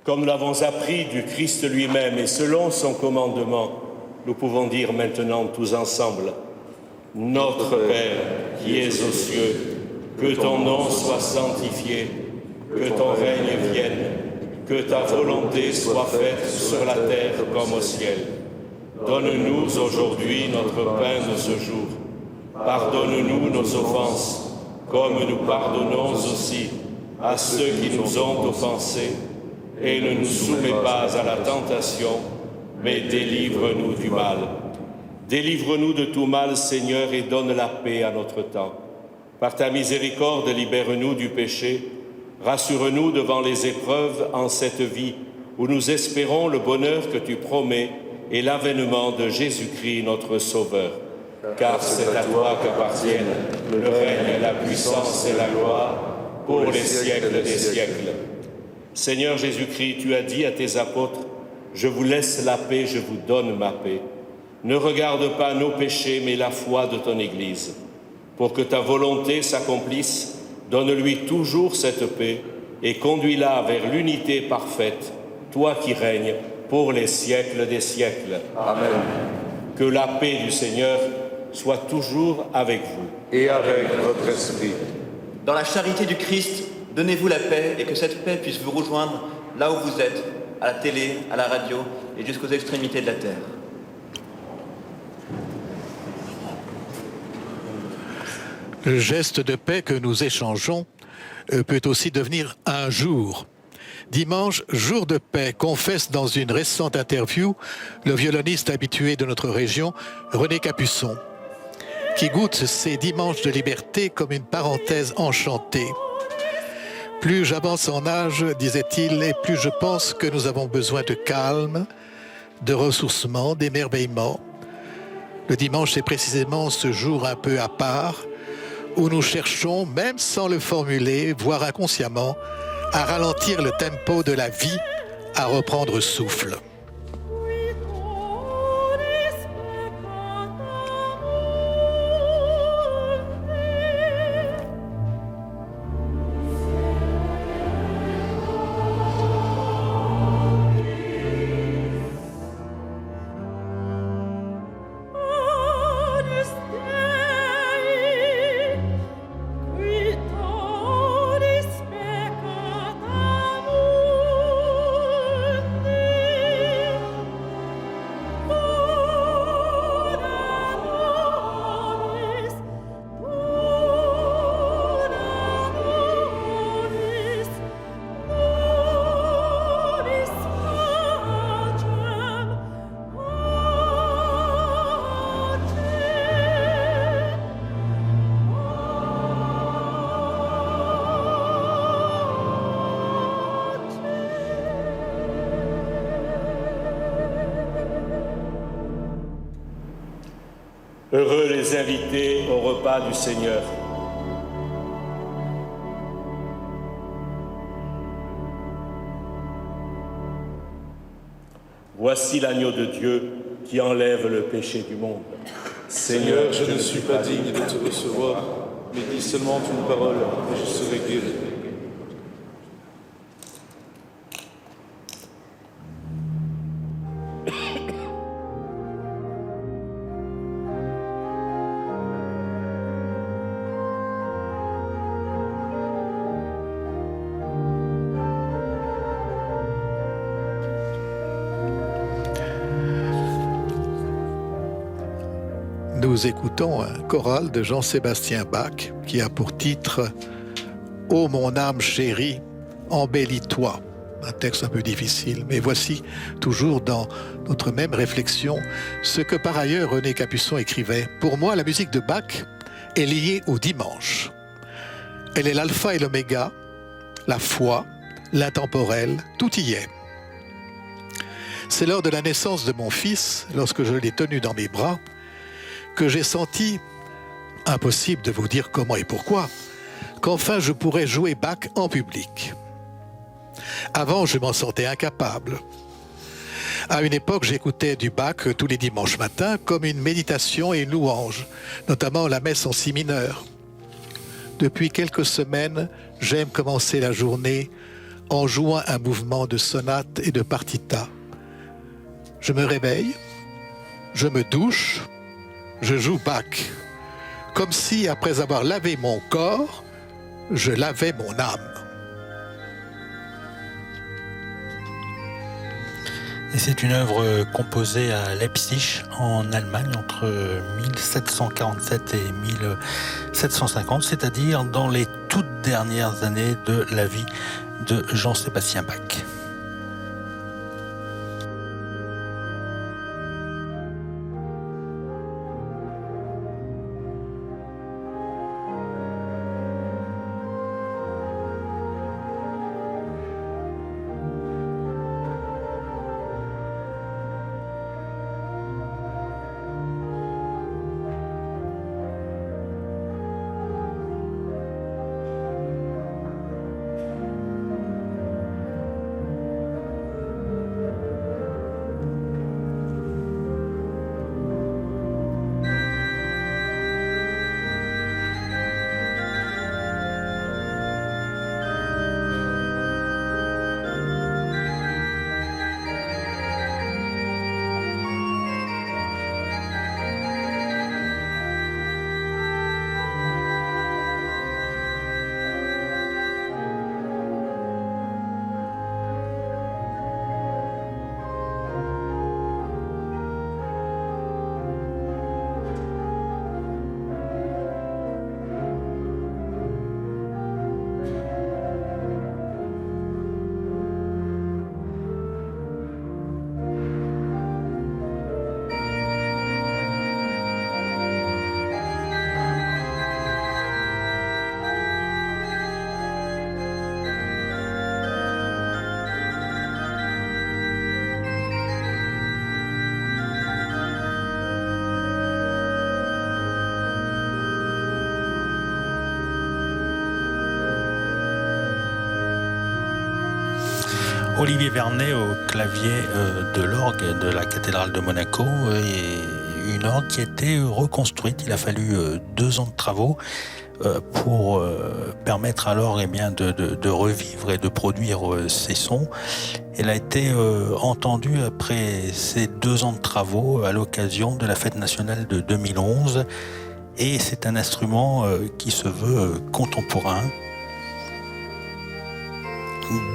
S6: Comme nous l'avons appris du Christ lui-même et selon son commandement, nous pouvons dire maintenant tous ensemble: Notre Père qui es aux cieux, que ton nom soit sanctifié, que ton règne vienne, que ta volonté soit faite sur la terre comme au ciel. Donne-nous aujourd'hui notre pain de ce jour. Pardonne-nous nos offenses, comme nous pardonnons aussi à ceux qui nous ont offensés. Et ne nous soumets pas à la tentation, mais délivre-nous du mal. Délivre-nous de tout mal, Seigneur, et donne la paix à notre temps. Par ta miséricorde, libère-nous du péché. Rassure-nous devant les épreuves en cette vie, où nous espérons le bonheur que tu promets et l'avènement de Jésus-Christ, notre Sauveur. Car c'est à toi qu'appartiennent le règne, la puissance et la gloire pour les siècles des siècles. Seigneur Jésus-Christ, tu as dit à tes apôtres: je vous laisse la paix, je vous donne ma paix. Ne regarde pas nos péchés, mais la foi de ton Église. Pour que ta volonté s'accomplisse, donne-lui toujours cette paix et conduis-la vers l'unité parfaite, toi qui règnes pour les siècles des siècles.
S11: Amen.
S6: Que la paix du Seigneur soit toujours avec vous.
S11: Et avec votre esprit.
S9: Dans la charité du Christ, donnez-vous la paix et que cette paix puisse vous rejoindre là où vous êtes, à la télé, à la radio et jusqu'aux extrémités de la terre.
S5: Le geste de paix que nous échangeons peut aussi devenir un jour. Dimanche, jour de paix, confesse dans une récente interview le violoniste habitué de notre région, René Capuçon, qui goûte ces dimanches de liberté comme une parenthèse enchantée. Plus j'avance en âge, disait-il, et plus je pense que nous avons besoin de calme, de ressourcement, d'émerveillement. Le dimanche, c'est précisément ce jour un peu à part, où nous cherchons, même sans le formuler, voire inconsciemment, à ralentir le tempo de la vie, à reprendre souffle.
S6: Heureux les invités au repas du Seigneur. Voici l'agneau de Dieu qui enlève le péché du monde.
S11: Seigneur, je ne suis pas digne de te recevoir, mais dis seulement une parole et je serai guéri.
S5: Nous écoutons un choral de Jean-Sébastien Bach qui a pour titre « Ô mon âme chérie, embellis-toi ». Un texte un peu difficile, mais voici, toujours dans notre même réflexion, ce que par ailleurs René Capuçon écrivait. Pour moi, la musique de Bach est liée au dimanche. Elle est l'alpha et l'oméga, la foi, l'intemporel, tout y est. C'est lors de la naissance de mon fils, lorsque je l'ai tenu dans mes bras, que j'ai senti, impossible de vous dire comment et pourquoi, qu'enfin je pourrais jouer Bach en public. Avant, je m'en sentais incapable. À une époque, j'écoutais du Bach tous les dimanches matins comme une méditation et une louange, notamment la messe en si mineur. Depuis quelques semaines, j'aime commencer la journée en jouant un mouvement de sonate et de partita. Je me réveille, je me douche, je joue Bach, comme si, après avoir lavé mon corps, je lavais mon âme.
S4: Et c'est une œuvre composée à Leipzig, en Allemagne, entre 1747 et 1750, c'est-à-dire dans les toutes dernières années de la vie de Jean-Sébastien Bach. Olivier Vernet au clavier de l'orgue de la cathédrale de Monaco, et une orgue qui a été reconstruite. Il a fallu 2 ans de travaux pour permettre à l'orgue de revivre et de produire ses sons. Elle a été entendue après ces 2 ans de travaux à l'occasion de la fête nationale de 2011, et c'est un instrument qui se veut contemporain.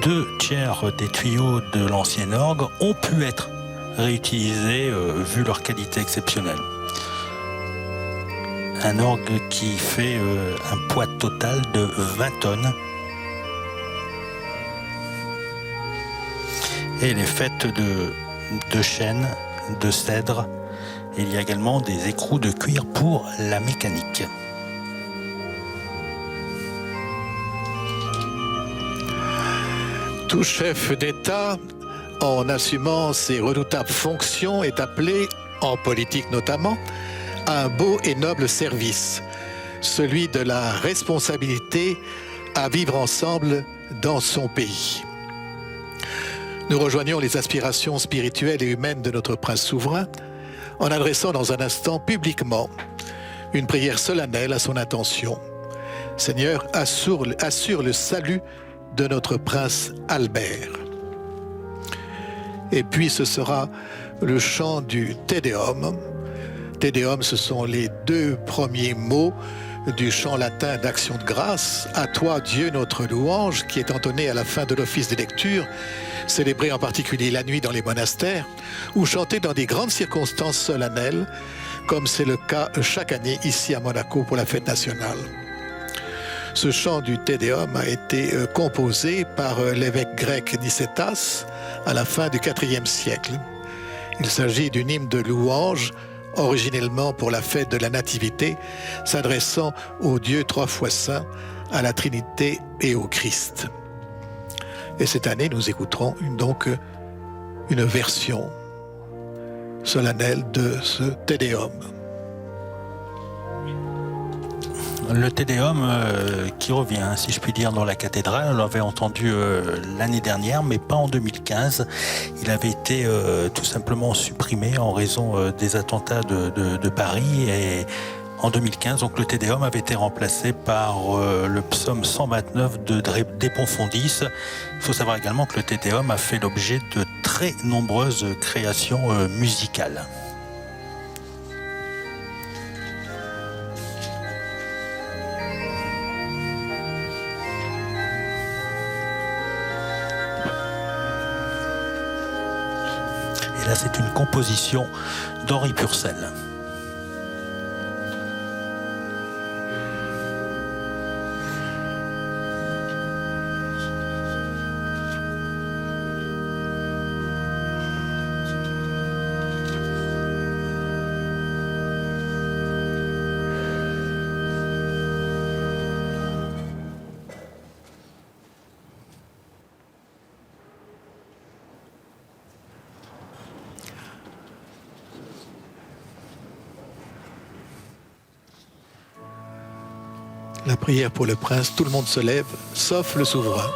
S4: 2 tiers des tuyaux de l'ancienne orgue ont pu être réutilisés vu leur qualité exceptionnelle. Un orgue qui fait un poids total de 20 tonnes. Et elle est faite de chêne, de cèdre. Il y a également des écrous de cuir pour la mécanique.
S5: Tout chef d'État, en assumant ses redoutables fonctions, est appelé, en politique notamment, à un beau et noble service, celui de la responsabilité à vivre ensemble dans son pays. Nous rejoignons les aspirations spirituelles et humaines de notre prince souverain en adressant dans un instant publiquement une prière solennelle à son intention. Seigneur, assure le salut de notre prince Albert. Et puis ce sera le chant du Te Deum. Te Deum, ce sont les 2 premiers mots du chant latin d'action de grâce, à toi Dieu notre louange, qui est entonné à la fin de l'office de lecture, célébré en particulier la nuit dans les monastères, ou chanté dans des grandes circonstances solennelles, comme c'est le cas chaque année ici à Monaco pour la fête nationale. Ce chant du Te Deum a été composé par l'évêque grec Nicétas à la fin du IVe siècle. Il s'agit d'une hymne de louange originellement pour la fête de la Nativité, s'adressant au Dieu 3 fois saint, à la Trinité et au Christ. Et cette année, nous écouterons donc une version solennelle de ce Te Deum.
S4: Le Te Deum qui revient, si je puis dire, dans la cathédrale. On l'avait entendu l'année dernière, mais pas en 2015. Il avait été tout simplement supprimé en raison des attentats de Paris. Et en 2015, donc, le Te Deum avait été remplacé par le psaume 129 de Desponfondis. Il faut savoir également que le Te Deum a fait l'objet de très nombreuses créations musicales. Et là, c'est une composition d'Henri Purcell.
S5: La prière pour le prince, tout le monde se lève, sauf le souverain.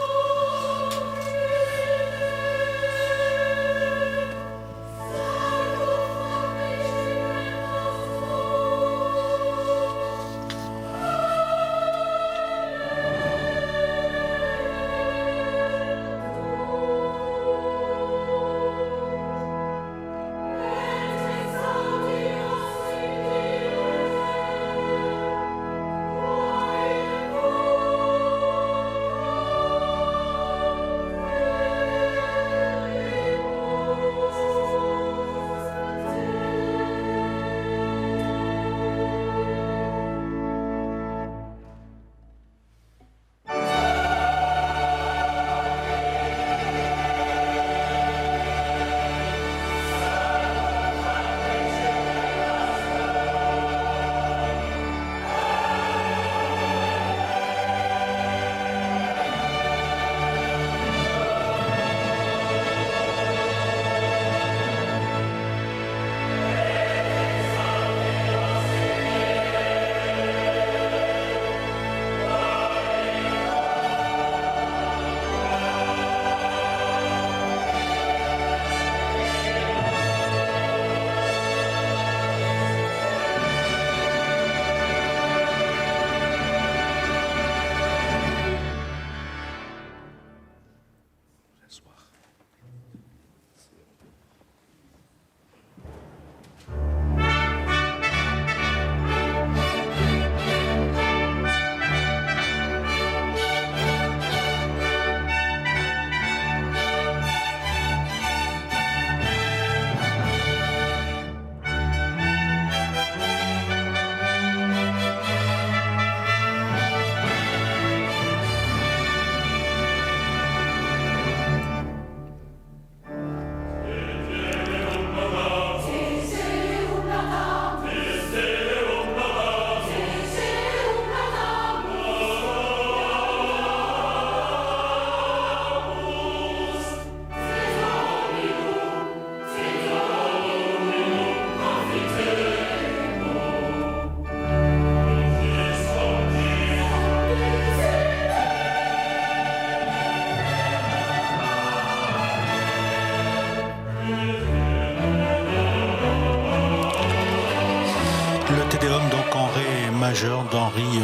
S4: Le Te Deum donc en ré majeur d'Henri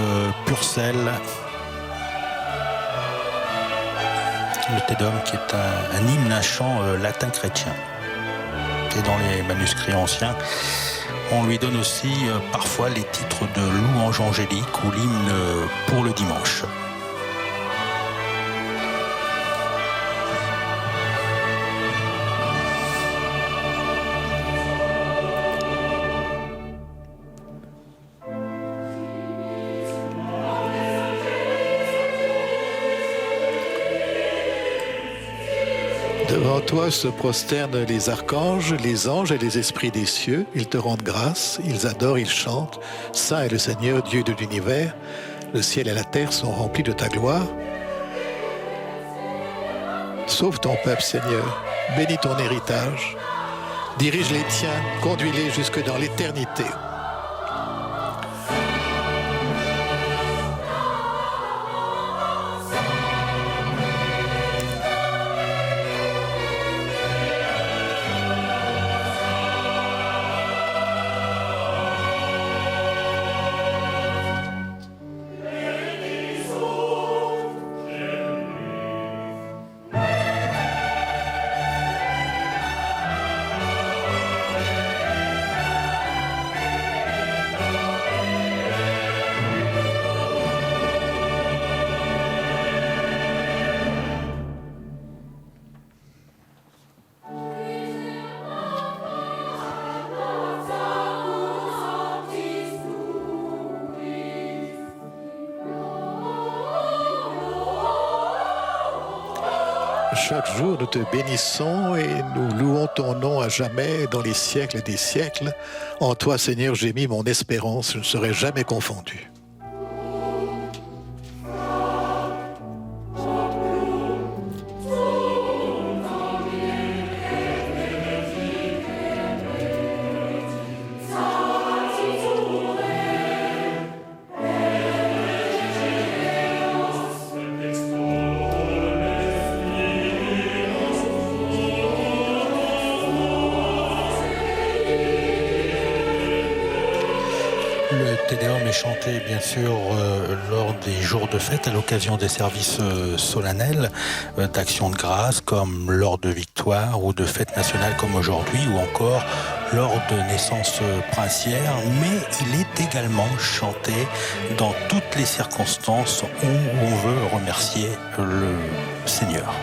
S4: Purcell. Le Te Deum qui est un hymne, un chant latin chrétien. Et dans les manuscrits anciens, on lui donne aussi parfois les titres de louange angélique ou l'hymne pour le dimanche.
S5: Devant toi se prosternent les archanges, les anges et les esprits des cieux. Ils te rendent grâce, ils adorent, ils chantent. Saint est le Seigneur, Dieu de l'univers. Le ciel et la terre sont remplis de ta gloire. Sauve ton peuple, Seigneur. Bénis ton héritage. Dirige les tiens, conduis-les jusque dans l'éternité. Chaque jour, nous te bénissons et nous louons ton nom à jamais dans les siècles des siècles. En toi, Seigneur, j'ai mis mon espérance, je ne serai jamais confondu.
S4: Chanté bien sûr lors des jours de fête à l'occasion des services solennels d'action de grâce comme lors de victoires ou de fêtes nationales comme aujourd'hui ou encore lors de naissances princières, mais il est également chanté dans toutes les circonstances où on veut remercier le Seigneur.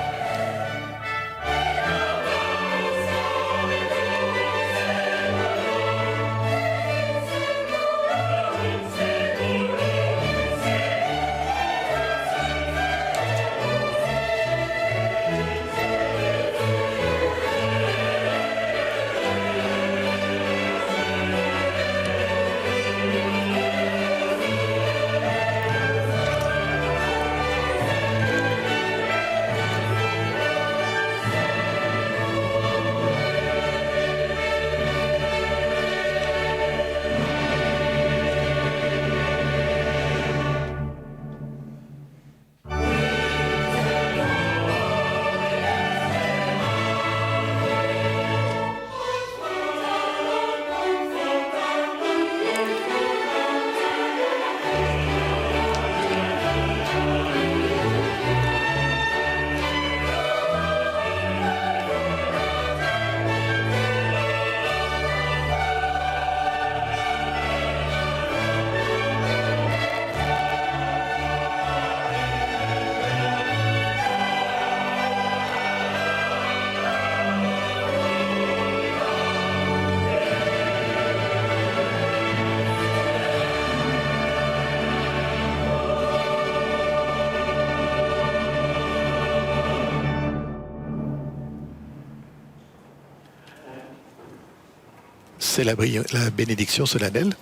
S4: C'est la bénédiction solennelle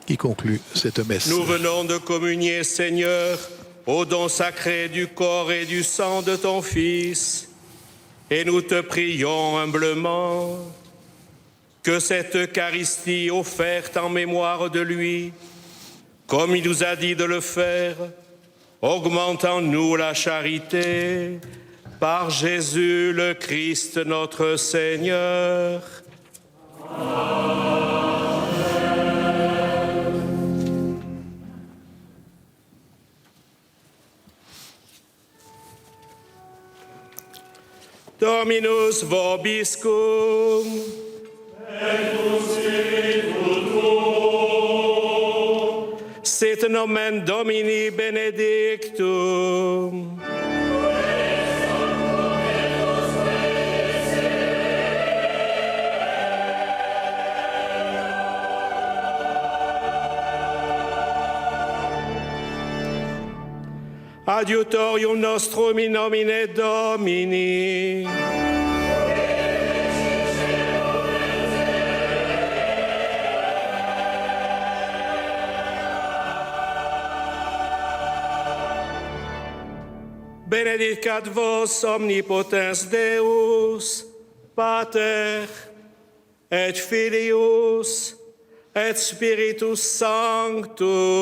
S4: qui conclut cette messe.
S6: Nous venons de communier, Seigneur, au don sacré du corps et du sang de ton Fils, et nous te prions humblement que cette Eucharistie offerte en mémoire de lui, comme il nous a dit de le faire, augmente en nous la charité, par Jésus le Christ notre Seigneur. Amen. Dominus vobiscum. Sit nomen Domini benedictum. Adiutorium nostrum in nomine Domini. Benedicat vos omnipotens Deus, Pater, et Filius, et Spiritus Sanctus.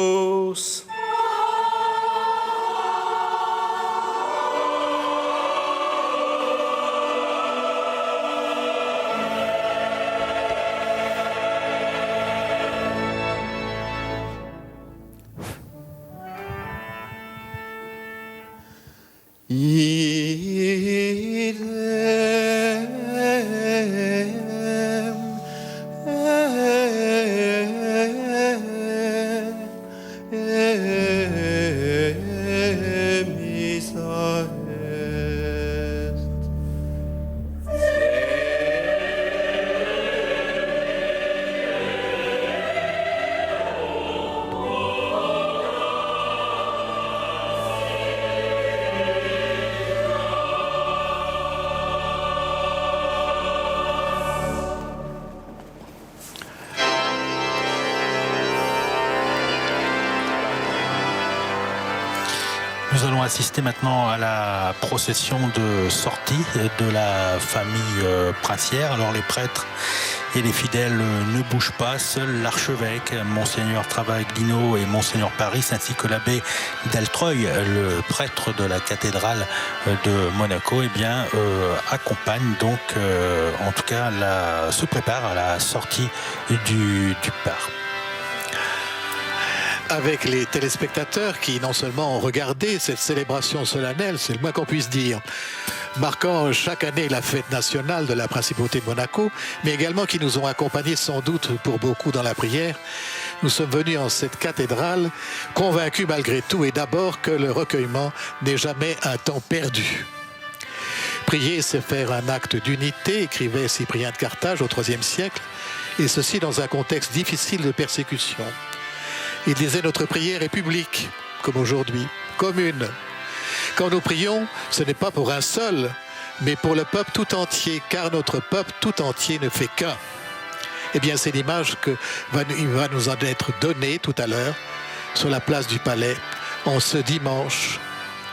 S4: Nous allons assister maintenant à la procession de sortie de la famille princière. Alors les prêtres et les fidèles ne bougent pas. Seul l'archevêque, Monseigneur Travaglino et Monseigneur Paris, ainsi que l'abbé Daltreuil, le prêtre de la cathédrale de Monaco, accompagnent donc, en tout cas, se préparent à la sortie du pape.
S5: Avec les téléspectateurs qui non seulement ont regardé cette célébration solennelle, c'est le moins qu'on puisse dire, marquant chaque année la fête nationale de la principauté de Monaco, mais également qui nous ont accompagnés sans doute pour beaucoup dans la prière. Nous sommes venus en cette cathédrale convaincus malgré tout et d'abord que le recueillement n'est jamais un temps perdu. Prier, c'est faire un acte d'unité, écrivait Cyprien de Carthage au IIIe siècle, et ceci dans un contexte difficile de persécution. Il disait notre prière est publique, comme aujourd'hui, commune. Quand nous prions, ce n'est pas pour un seul, mais pour le peuple tout entier, car notre peuple tout entier ne fait qu'un. Eh bien, c'est l'image que va nous en être donnée tout à l'heure sur la place du Palais, en ce dimanche,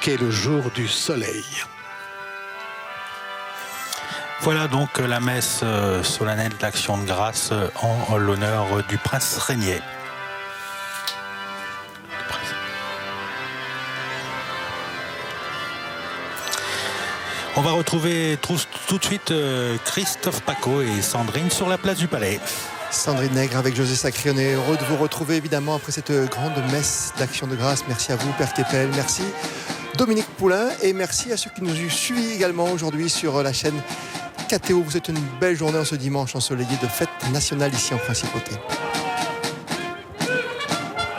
S5: qui est le jour du soleil.
S4: Voilà donc la messe solennelle d'Action de grâce en l'honneur du prince Régnier. On va retrouver tout de suite Christophe Paco et Sandrine sur la place du Palais.
S2: Sandrine Nègre avec José Sacré, on est heureux de vous retrouver évidemment après cette grande messe d'Action de grâce. Merci à vous Père Kepel, merci Dominique Poulain et merci à ceux qui nous ont suivis également aujourd'hui sur la chaîne KTO. Vous êtes une belle journée en ce dimanche ensoleillé de fête nationale ici en Principauté.